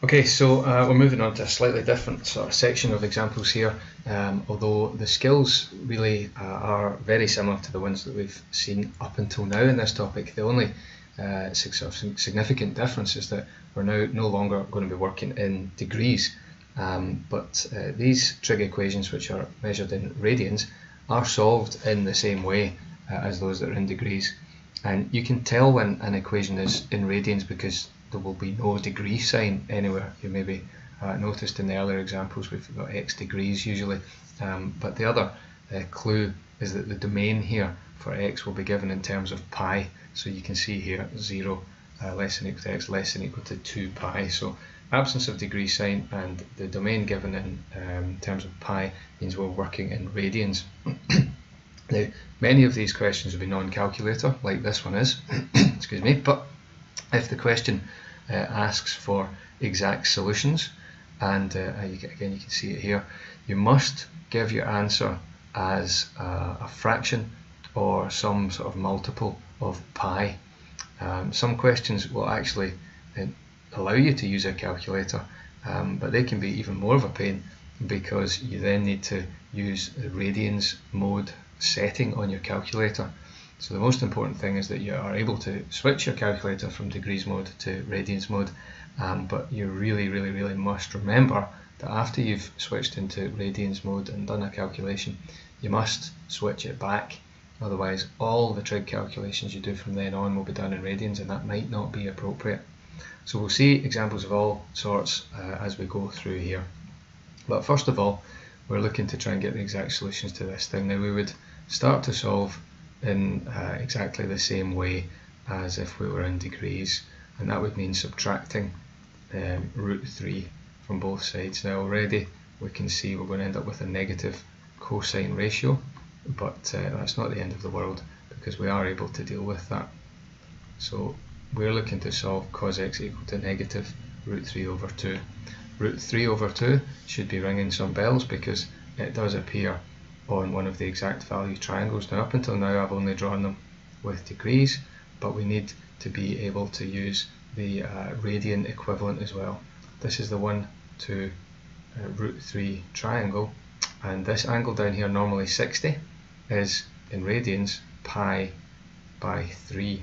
Okay, so we're moving on to a slightly different sort of section of examples here, although the skills really are very similar to the ones that we've seen up until now in this topic. The only significant difference is that we're now no longer going to be working in degrees, but these trig equations, which are measured in radians, are solved in the same way as those that are in degrees. And you can tell when an equation is in radians because there will be no degree sign anywhere. You maybe noticed in the earlier examples we've got x degrees usually, but the other clue is that the domain here for x will be given in terms of pi. So you can see here 0 less than equal to x less than equal to 2 pi. So absence of degree sign and the domain given in terms of pi means we're working in radians. Now, many of these questions will be non-calculator, like this one is, excuse me, but if the question asks for exact solutions, and again you can see it here, you must give your answer as a fraction or some sort of multiple of pi. Some questions will actually allow you to use a calculator, but they can be even more of a pain because you then need to use the radians mode setting on your calculator. So the most important thing is that you are able to switch your calculator from degrees mode to radians mode, but you really must remember that after you've switched into radians mode and done a calculation, you must switch it back. Otherwise all the trig calculations you do from then on will be done in radians, and that might not be appropriate. So we'll see examples of all sorts as we go through here. But first of all, we're looking to try and get the exact solutions to this thing. Now we would start to solve in exactly the same way as if we were in degrees, and that would mean subtracting root 3 from both sides. Now already we can see we're going to end up with a negative cosine ratio, but that's not the end of the world because we are able to deal with that. So we're looking to solve cos x equal to negative root 3 over 2. Root 3 over 2 should be ringing some bells because it does appear on one of the exact value triangles. Now up until now I've only drawn them with degrees, but we need to be able to use the radian equivalent as well. This is the 1 to root 3 triangle, and this angle down here, normally 60, is in radians pi by 3.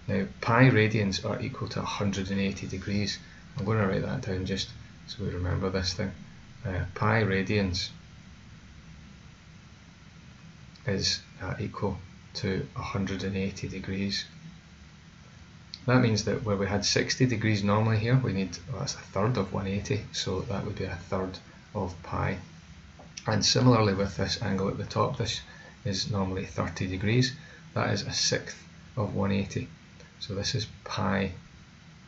Now pi radians are equal to 180 degrees. I'm going to write that down just so we remember this thing. Pi radians is equal to 180 degrees. That means that where we had 60 degrees normally here, we need, well, that's a third of 180, so that would be a third of pi. And similarly with this angle at the top, this is normally 30 degrees, that is a sixth of 180. So this is pi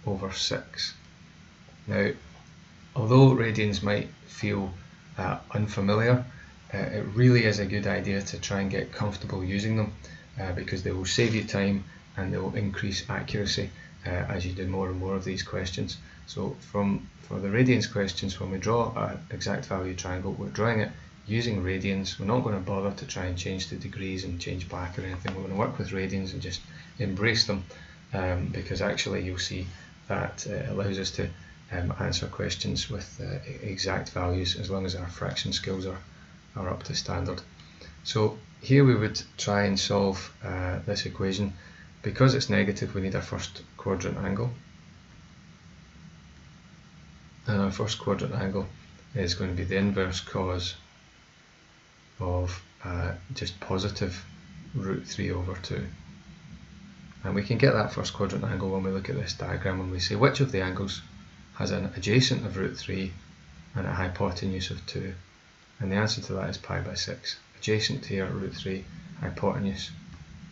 over 6. Now, although radians might feel unfamiliar, it really is a good idea to try and get comfortable using them because they will save you time and they will increase accuracy as you do more and more of these questions. So for the radians questions, when we draw an exact value triangle, we're drawing it using radians. We're not going to bother to try and change the degrees and change back or anything. We're going to work with radians and just embrace them because actually you'll see that allows us to answer questions with exact values as long as our fraction skills are up to standard. So here we would try and solve this equation. Because it's negative, we need our first quadrant angle, and our first quadrant angle is going to be the inverse cos of just positive root 3 over 2. And we can get that first quadrant angle when we look at this diagram and we say which of the angles has an adjacent of root 3 and a hypotenuse of 2. And the answer to that is pi by 6. Adjacent here, root 3, hypotenuse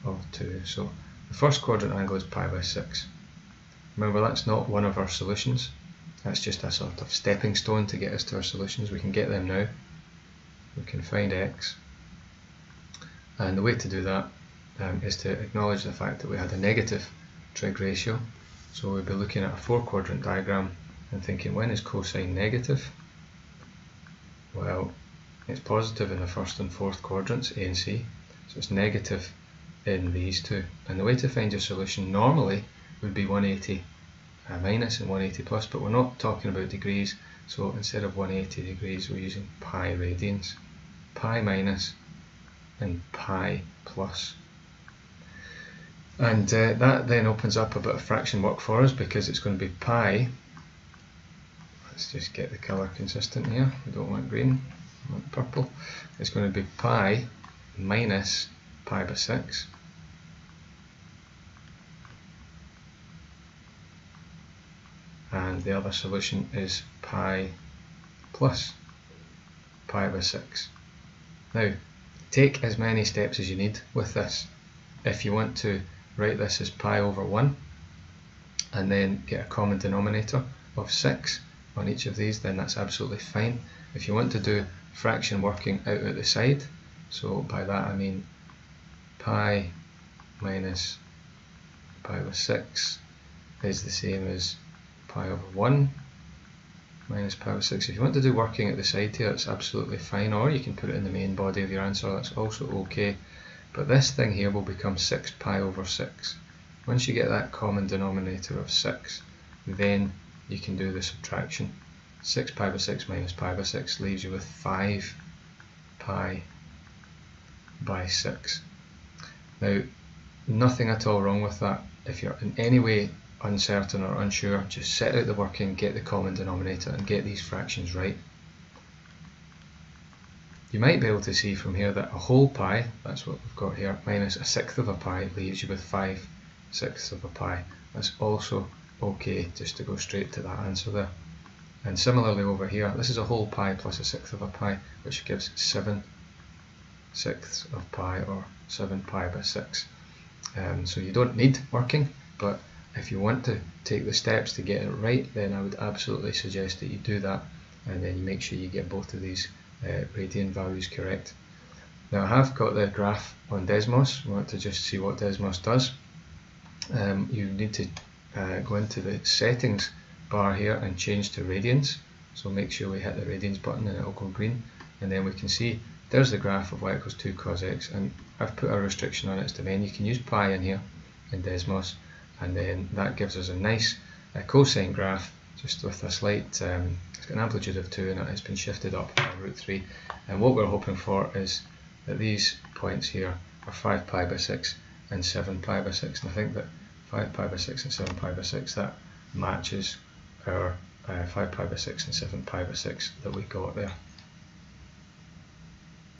of 2. So the first quadrant angle is pi by 6. Remember, that's not one of our solutions. That's just a sort of stepping stone to get us to our solutions. We can get them now. We can find x. And the way to do that is to acknowledge the fact that we had a negative trig ratio. So we'll be looking at a 4-quadrant diagram and thinking, when is cosine negative? Well, it's positive in the first and fourth quadrants, A and C, so it's negative in these two. And the way to find your solution normally would be 180 minus and 180 plus, but we're not talking about degrees, so instead of 180 degrees we're using pi radians. Pi minus and pi plus. And that then opens up a bit of fraction work for us, because it's going to be pi, let's just get the colour consistent here, we don't want green, we want purple. It's going to be pi minus pi by 6 and the other solution is pi plus pi by 6. Now take as many steps as you need with this. If you want to write this as pi over 1 and then get a common denominator of 6 on each of these, then that's absolutely fine. If you want to do fraction working out at the side, so by that I mean pi minus pi by 6 is the same as pi over 1 minus pi by 6. If you want to do working at the side here, it's absolutely fine, or you can put it in the main body of your answer, that's also okay. But this thing here will become 6 pi over 6. Once you get that common denominator of 6, then you can do the subtraction. 6 pi by 6 minus pi by 6 leaves you with 5 pi by 6. Now, nothing at all wrong with that. If you're in any way uncertain or unsure, just set out the working, get the common denominator and get these fractions right. You might be able to see from here that a whole pi, that's what we've got here, minus a sixth of a pi leaves you with 5/6 of a pi. That's also okay, just to go straight to that answer there. And similarly over here, this is a whole pi plus a sixth of a pi, which gives 7/6 of pi, or 7 pi by 6. So you don't need working, but if you want to take the steps to get it right, then I would absolutely suggest that you do that, and then you make sure you get both of these radian values correct. Now I have got the graph on Desmos. We want to just see what Desmos does. You need to go into the settings bar here and change to radians, so make sure we hit the radians button and it will go green, and then we can see there's the graph of y equals 2 cos x, and I've put a restriction on its domain. You can use pi in here in Desmos, and then that gives us a nice cosine graph, just with a slight, it's got an amplitude of 2 and it's been shifted up by √3, and what we're hoping for is that these points here are 5 pi by 6 and 7 pi by 6, and I think that 5 pi by 6 and 7 pi by 6, that matches our 5 pi by 6 and 7 pi by 6 that we got there.